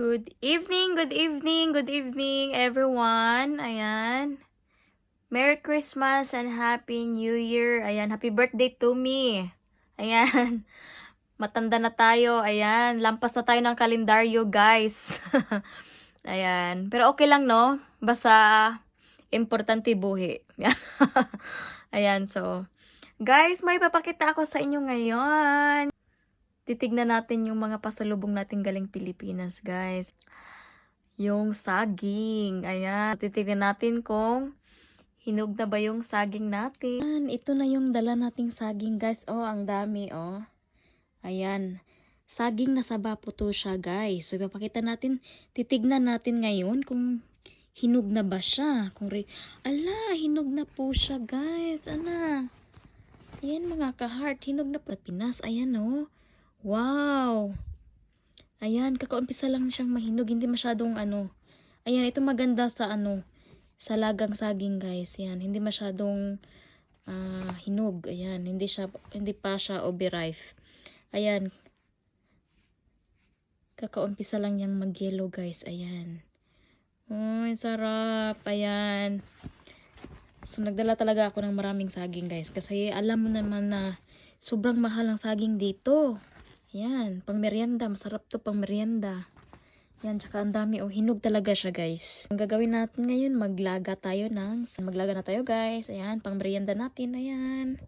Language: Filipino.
Good evening, good evening everyone. Ayan. Merry Christmas and Happy New Year. Ayan, happy birthday to me. Ayan. Matanda na tayo. Ayan, lampas na tayo ng kalendaryo, guys. Ayan. Pero okay lang, no? Basta importante buhi. Ayan, so guys, may papakita ako sa inyo ngayon. Titignan natin yung mga pasalubong natin galing Pilipinas, guys. Yung saging. Ayan. Titignan natin kung hinog na ba yung saging natin. Ayan, ito na yung dala nating saging, guys. Oh, ang dami, oh. Ayan. Saging na saba po to siya, guys. So, ipapakita natin, titignan natin ngayon kung hinog na ba siya. Ala, hinog na po siya, guys. Ana. Ayan, mga ka-heart. Hinog na po. Pinas. Ayan, oh. Wow! Ayan, kakaumpisa lang siyang mahinog. Hindi masyadong Ayan, ito maganda sa sa lagang saging, guys. Yan, hindi masyadong hinog. Ayan, hindi pa siya overripe. Ayan. Kakaumpisa lang niyang mag-yellow, guys. Ayan. Uy, sarap. Ayan. So, nagdala talaga ako ng maraming saging, guys. Kasi alam mo naman na sobrang mahal ang saging dito. Yan, pang merienda. Masarap to pang merienda. Yan, tsaka ang dami. Oh, hinog talaga siya, guys. Ang gagawin natin ngayon, maglaga na tayo, guys. Ayan, pang merienda natin. Ayan.